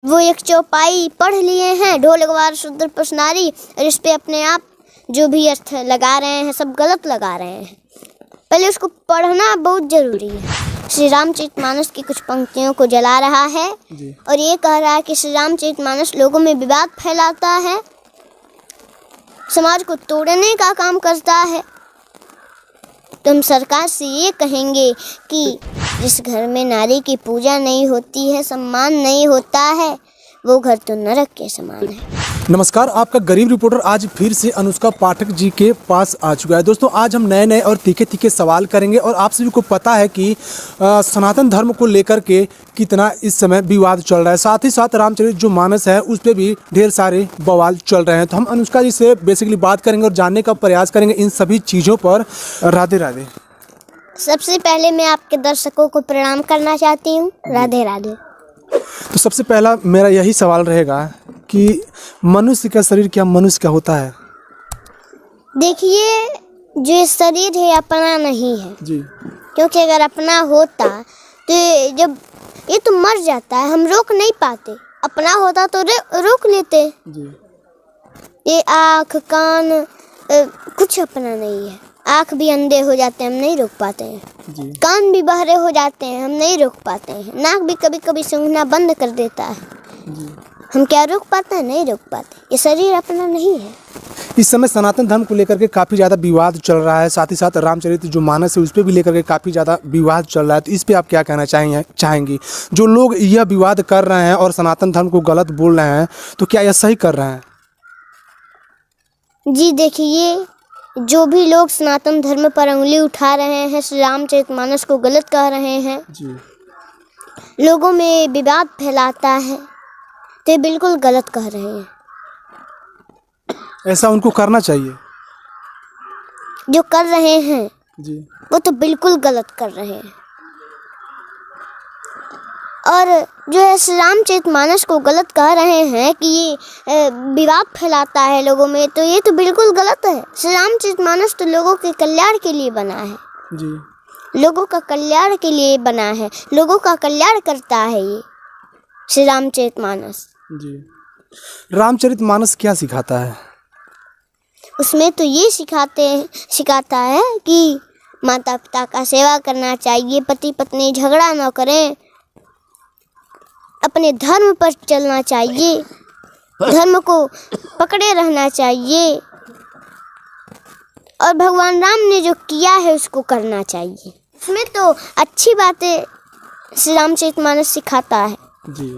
वो एक चौपाई पढ़ लिए हैं, ढोल गवार शूद्र पसनारी, और इस पे अपने आप जो भी अर्थ लगा रहे हैं सब गलत लगा रहे हैं। पहले उसको पढ़ना बहुत जरूरी है। श्री रामचरितमानस की कुछ पंक्तियों को जला रहा है और ये कह रहा है कि श्री रामचरितमानस लोगों में विवाद फैलाता है, समाज को तोड़ने का काम करता है। तो हम सरकार से ये कहेंगे कि जिस घर में नारी की पूजा नहीं होती है, सम्मान नहीं होता है, वो घर तो नरक के समान है। नमस्कार, आपका गरीब रिपोर्टर आज फिर से अनुष्का पाठक जी के पास आ चुका है। दोस्तों, आज हम नए नए और तीखे तीखे सवाल करेंगे और आप सभी को पता है कि सनातन धर्म को लेकर के कितना इस समय विवाद चल रहा है। साथ ही साथ रामचरित जो मानस है उस पर भी ढेर सारे बवाल चल रहे हैं। तो हम अनुष्का जी से बेसिकली बात करेंगे और जानने का प्रयास करेंगे इन सभी चीज़ों पर। राधे राधे। सबसे पहले मैं आपके दर्शकों को प्रणाम करना चाहती हूँ। राधे राधे। तो सबसे पहला मेरा यही सवाल रहेगा कि मनुष्य का शरीर क्या मनुष्य का होता है? देखिए, जो शरीर है अपना नहीं है जी। क्योंकि अगर अपना होता तो जब ये तो मर जाता है, हम रोक नहीं पाते। अपना होता तो रोक लेते जी। ये आँख कान कुछ अपना नहीं है। आँख भी अंधे हो जाते हैं, हम नहीं रोक पाते हैं जी। कान भी बहरे हो जाते हैं, हम नहीं रोक पाते हैं। नाक भी कभी कभी सूंघना बंद कर देता है जी। हम क्या रोक पाते हैं? नहीं रोक पाते। ये शरीर अपना नहीं है। इस समय सनातन धर्म को लेकर के काफ़ी ज़्यादा विवाद चल रहा है। साथ ही साथ रामचरित जो मानस है उस पर भी लेकर के काफ़ी ज़्यादा विवाद चल रहा है। तो इस पे आप क्या कहना चाहेंगी? जो लोग यह विवाद कर रहे हैं और सनातन धर्म को गलत बोल रहे हैं, तो क्या यह सही कर रहे हैं? जी देखिए, जो भी लोग सनातन धर्म पर उंगली उठा रहे हैं, श्री रामचरितमानस को गलत कह रहे हैं जी। लोगों में विवाद फैलाता है, तो ये बिल्कुल गलत कह रहे हैं। ऐसा उनको करना चाहिए। जो कर रहे हैं जी। वो तो बिल्कुल गलत कर रहे हैं। और जो है श्री रामचरितमानस को गलत कह रहे हैं कि ये विवाद फैलाता है लोगों में, तो ये तो बिल्कुल गलत है। श्री रामचरितमानस तो लोगों के कल्याण के लिए बना है। जी। लोगों का कल्याण के लिए बना है, लोगों का कल्याण करता है ये श्री रामचरितमानस। जी। रामचरितमानस क्या सिखाता है? उसमें तो ये सिखाता है कि माता पिता का सेवा करना चाहिए, पति पत्नी झगड़ा न करें, अपने धर्म पर चलना चाहिए, धर्म को पकड़े रहना चाहिए और भगवान राम ने जो किया है उसको करना चाहिए। इसमें तो अच्छी बातें श्री रामचरितमानस सिखाता है। जी।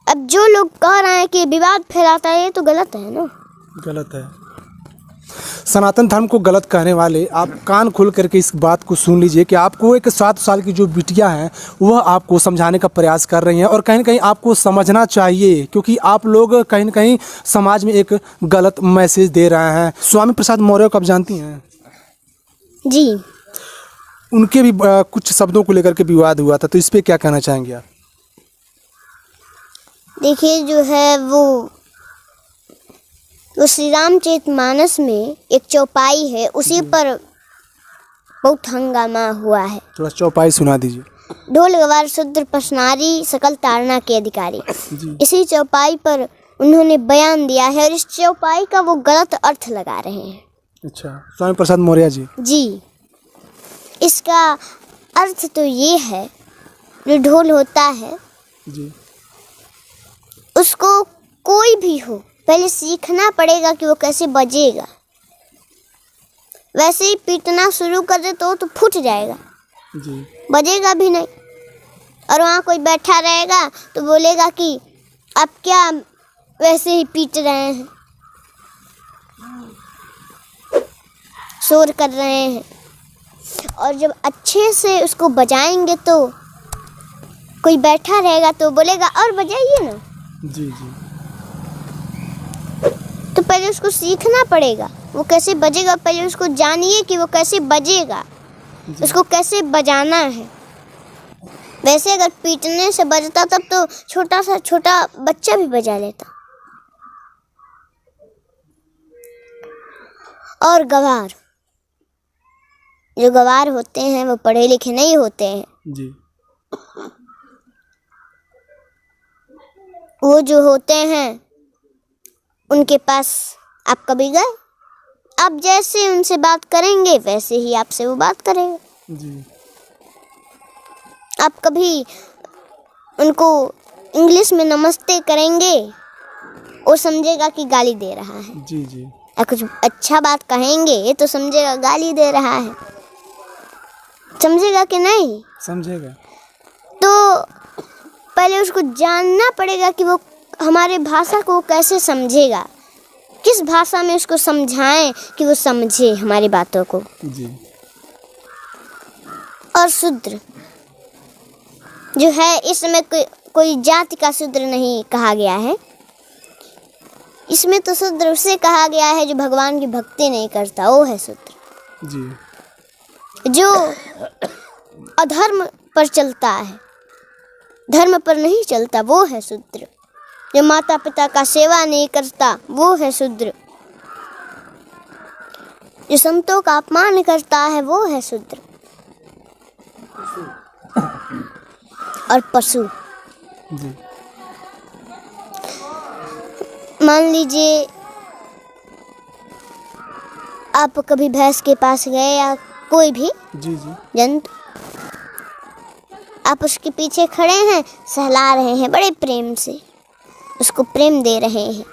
अब जो लोग कह रहे हैं कि विवाद फैलाता है, ये तो गलत है ना। गलत है। सनातन धर्म को गलत कहने वाले, आप कान खोल करके इस बात को सुन लीजिए कि आपको एक 7 साल की जो बिटिया हैं वह आपको समझाने का प्रयास कर रही हैं और कहीं न कहीं आपको समझना चाहिए, क्योंकि आप लोग कहीं न कहीं समाज में एक गलत मैसेज दे रहे हैं। स्वामी प्रसाद मौर्य को आप जानती हैं? जी। उनके भी कुछ शब्दों को लेकर के विवाद हुआ था, तो इस पर क्या कहना चाहेंगे आप? देखिए, जो है वो श्री रामचरितमानस में एक चौपाई है, उसी पर बहुत हंगामा हुआ है। थोड़ा चौपाई सुना दीजिए। ढोल गवार शूद्र पसनारी सकल ताड़ना के अधिकारी। इसी चौपाई पर उन्होंने बयान दिया है और इस चौपाई का वो गलत अर्थ लगा रहे हैं। अच्छा, स्वामी प्रसाद मौर्य जी। जी। इसका अर्थ तो ये है, जो ढोल होता है जी। उसको कोई भी हो पहले सीखना पड़ेगा कि वो कैसे बजेगा। वैसे ही पीटना शुरू कर दे तो फूट जाएगा जी। बजेगा भी नहीं। और वहाँ कोई बैठा रहेगा तो बोलेगा कि आप क्या वैसे ही पीट रहे हैं, शोर कर रहे हैं। और जब अच्छे से उसको बजाएंगे तो कोई बैठा रहेगा तो बोलेगा और बजाइए ना। जी। जी। तो पहले उसको सीखना पड़ेगा वो कैसे बजेगा, पहले उसको जानिए कि वो कैसे बजेगा, उसको कैसे बजाना है। वैसे अगर पीटने से बजता तब तो छोटा बच्चा भी बजा लेता। और गवार, जो गवार होते हैं वो पढ़े लिखे नहीं होते हैं। जी। वो जो होते हैं उनके पास आप कभी गए? आप जैसे उनसे बात करेंगे वैसे ही आपसे वो बात करेगा। जी आप कभी उनको इंग्लिश में नमस्ते करेंगे, वो समझेगा कि गाली दे रहा है। जी जी या कुछ अच्छा बात कहेंगे तो समझेगा गाली दे रहा है। समझेगा कि नहीं? समझेगा। तो पहले उसको जानना पड़ेगा कि वो हमारे भाषा को कैसे समझेगा, किस भाषा में उसको समझाएं कि वो समझे हमारी बातों को। जी और शूद्र जो है, इसमें कोई जाति का शूद्र नहीं कहा गया है। इसमें तो शूद्र उसे कहा गया है जो भगवान की भक्ति नहीं करता, वो है शूद्र। जी जो अधर्म पर चलता है, धर्म पर नहीं चलता, वो है शूद्र। जो माता पिता का सेवा नहीं करता, वो है शूद्र। जो संतों का अपमान करता है, वो है शूद्र। और पशु, जी मान लीजिए आप कभी भैंस के पास गए या कोई भी जी जी जंतु, आप उसके पीछे खड़े हैं, सहला रहे हैं, बड़े प्रेम से उसको प्रेम दे रहे हैं,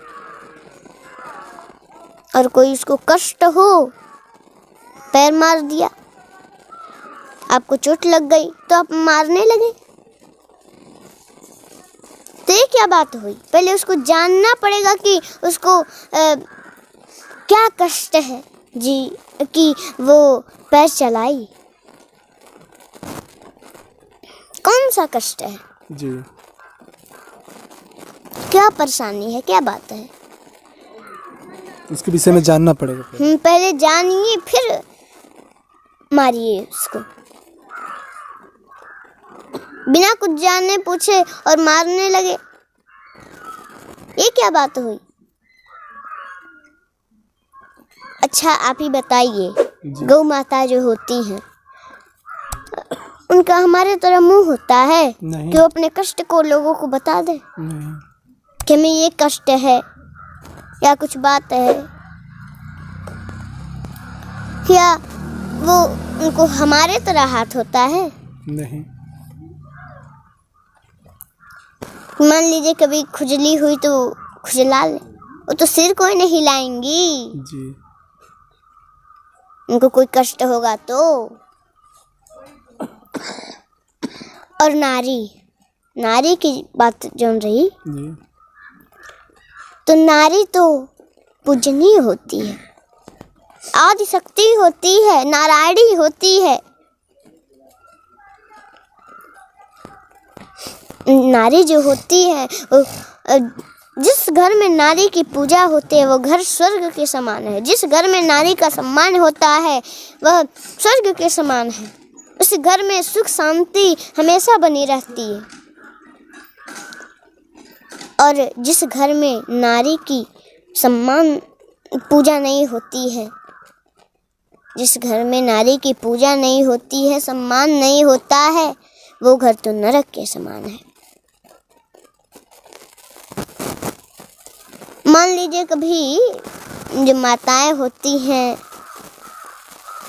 और कोई उसको कष्ट हो, पैर मार दिया, आपको चोट लग गई तो आप मारने लगे। तो ये क्या बात हुई? पहले उसको जानना पड़ेगा कि उसको क्या कष्ट है जी कि वो पैर चलाई, कौन सा कष्ट है, जी क्या परेशानी है, क्या बात है। उसके विषय में जानना पड़ेगा फिर। पहले जानिए फिर मारिए उसको। बिना कुछ जानने पूछे और मारने लगे, ये क्या बात हुई? अच्छा आप ही बताइए, गौ माता जो होती हैं उनका हमारे तरह मुंह होता है नहीं। कि वो अपने कष्ट को लोगों को बता दे नहीं कि हमें ये कष्ट है या कुछ बात है, या वो उनको हमारे तरह हाथ होता है? नहीं मान लीजिए कभी खुजली हुई तो खुजला ले, वो तो सिर कोई नहीं हिलाएंगी। जी उनको कोई कष्ट होगा तो। और नारी की बात जो रही, जी तो नारी तो पूजनीय होती है, आदि शक्ति होती है, नारायणी होती है। नारी जो होती है, जिस घर में नारी की पूजा होती है वो घर स्वर्ग के समान है। जिस घर में नारी का सम्मान होता है वह स्वर्ग के समान है। उस घर में सुख शांति हमेशा बनी रहती है। और जिस घर में नारी की सम्मान पूजा नहीं होती है, जिस घर में नारी की पूजा नहीं होती है, सम्मान नहीं होता है, वो घर तो नरक के समान है। मान लीजिए कभी जो माताएं होती हैं,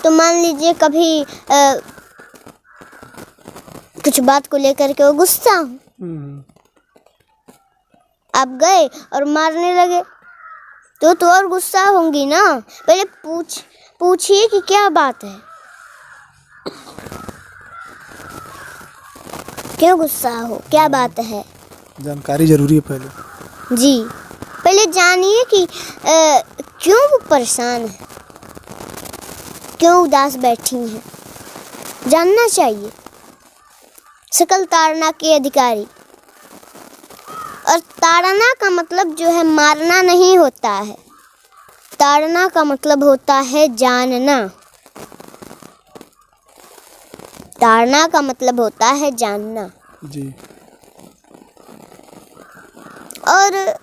तो मान लीजिए कभी कुछ बात को लेकर के वो गुस्सा हो, आप गए और मारने लगे तो और गुस्सा होंगी ना। पहले पूछिए कि क्या बात है, क्यों गुस्सा हो, क्या बात है। जानकारी जरूरी है पहले। जी पहले जानिए कि क्यों वो परेशान है, क्यों उदास बैठी हैं, जानना चाहिए। सकल ताड़ना के अधिकारी। और ताड़ना का मतलब जो है मारना नहीं होता है, ताड़ना का मतलब होता है जानना। ताड़ना का मतलब होता है जानना। जी और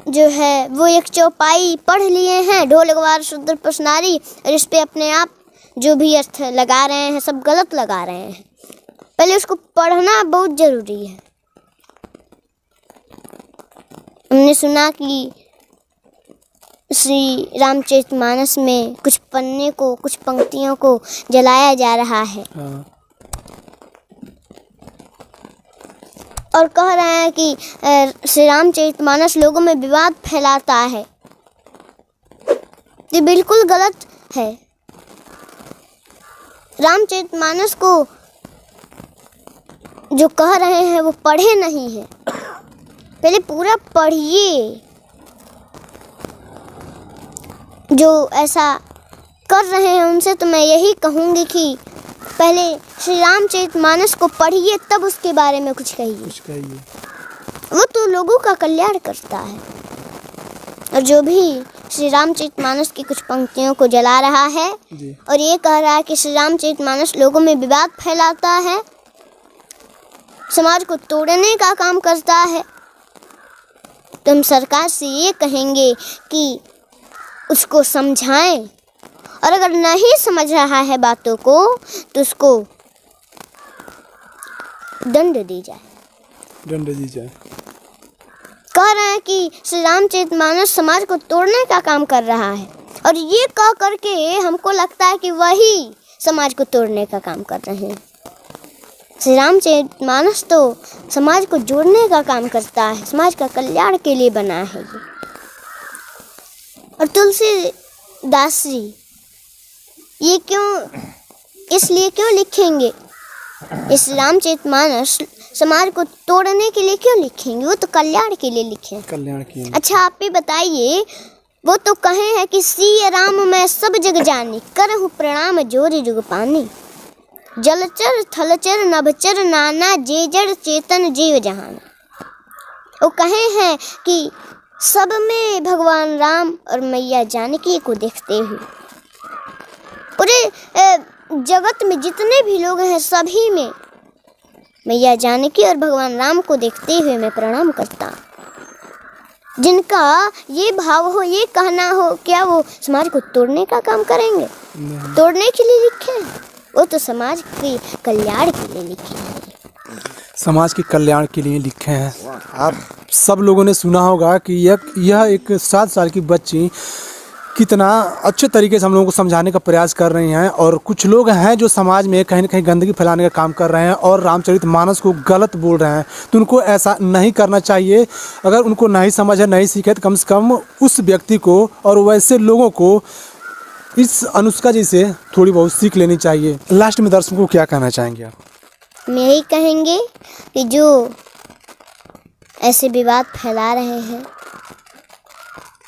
जो है वो एक चौपाई पढ़ लिए हैं, ढोल गवार शूद्र पसनारी, और इस पे अपने आप जो भी अर्थ लगा रहे हैं सब गलत लगा रहे हैं। पहले उसको पढ़ना बहुत ज़रूरी है। हमने सुना कि श्री रामचरितमानस में कुछ पन्ने को, कुछ पंक्तियों को जलाया जा रहा है। हाँ। और कह रहे हैं कि श्री रामचरितमानस लोगों में विवाद फैलाता है। ये बिल्कुल गलत है। रामचरितमानस को जो कह रहे हैं वो पढ़े नहीं हैं। पहले पूरा पढ़िए। जो ऐसा कर रहे हैं उनसे तो मैं यही कहूँगी कि पहले श्री रामचरितमानस को पढ़िए, तब उसके बारे में कुछ कहिए। वो तो लोगों का कल्याण करता है। और जो भी श्री रामचरितमानस की कुछ पंक्तियों को जला रहा है और ये कह रहा है कि श्री रामचरितमानस लोगों में विवाद फैलाता है, समाज को तोड़ने का काम करता है, तो हम सरकार से ये कहेंगे कि उसको समझाएं, और अगर नहीं समझ रहा है बातों को तो उसको दंड दी जाए। कह रहे हैं कि श्री रामचरितमानस समाज को तोड़ने का काम कर रहा है, और ये कह करके हमको लगता है कि वही समाज को तोड़ने का काम कर रहे हैं। श्री रामचरितमानस तो समाज को जोड़ने का काम करता है, समाज का कल्याण के लिए बना है ये। और तुलसीदास जी ये इसलिए क्यों लिखेंगे? इस रामचरितमानस समाज को तोड़ने के लिए क्यों लिखेंगे? वो तो कल्याण के लिए लिखे। अच्छा आप ही बताइए, वो तो कहे हैं कि सिय राम मैं सब जग जानी, करहु प्रणाम जोरि जुग पानी, जलचर थलचर नभचर नाना, जे जड़ चेतन जीव जहाना। वो कहे हैं कि सब में भगवान राम और मैया जानकी को देखते हुए, पूरे जगत में जितने भी लोग हैं सभी में मैया जानकी और भगवान राम को देखते हुए मैं प्रणाम करता हूँ। जिनका ये भाव हो, ये कहना हो, क्या वो समाज को तोड़ने का काम करेंगे? तोड़ने के लिए लिखे हैं? वो तो समाज के कल्याण के लिए लिखे हैं। समाज के कल्याण के लिए लिखे हैं। आप सब लोगों ने सुना होगा कि यह एक 7 साल की बच्ची कितना अच्छे तरीके से हम लोगों को समझाने का प्रयास कर रही हैं, और कुछ लोग हैं जो समाज में कहीं ना कहीं गंदगी फैलाने का काम कर रहे हैं और रामचरितमानस को गलत बोल रहे हैं। तो उनको ऐसा नहीं करना चाहिए। अगर उनको नहीं समझ है, नहीं सीखे, तो कम से कम उस व्यक्ति को और वैसे लोगों को इस अनुष्का जी से थोड़ी बहुत सीख लेनी चाहिए। लास्ट में दर्शकों को क्या कहना चाहेंगे आप? मैं यही कहेंगे कि जो ऐसे विवाद फैला रहे हैं,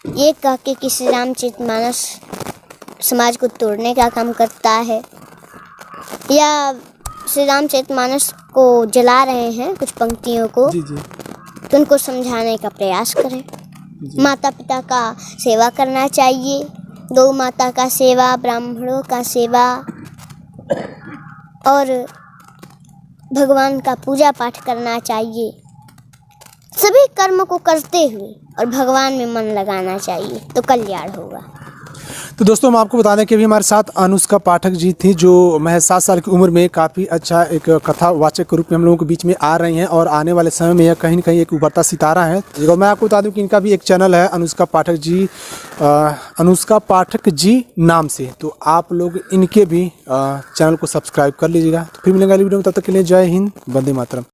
ये कह के कि श्री रामचरितमानस समाज को तोड़ने का काम करता है, या श्री रामचरितमानस को जला रहे हैं कुछ पंक्तियों को, तो उनको समझाने का प्रयास करें। माता पिता का सेवा करना चाहिए, गौ माता का सेवा, ब्राह्मणों का सेवा, और भगवान का पूजा पाठ करना चाहिए। सभी कर्म को करते हुए और भगवान में मन लगाना चाहिए, तो कल्याण होगा। तो दोस्तों हम आपको बता दें कि अभी हमारे साथ अनुष्का पाठक जी थी, जो महज 7 साल की उम्र में काफ़ी अच्छा एक कथावाचक के रूप में हम लोगों के बीच में आ रही हैं, और आने वाले समय में यह कहीं न कहीं एक उभरता सितारा है। और मैं आपको बता दूं कि इनका भी एक चैनल है अनुष्का पाठक जी नाम से, तो आप लोग इनके भी चैनल को सब्सक्राइब कर लीजिएगा। तो फिर मिलेंगे अगली वीडियो में, तब तक के लिए जय हिंद, वंदे मातरम।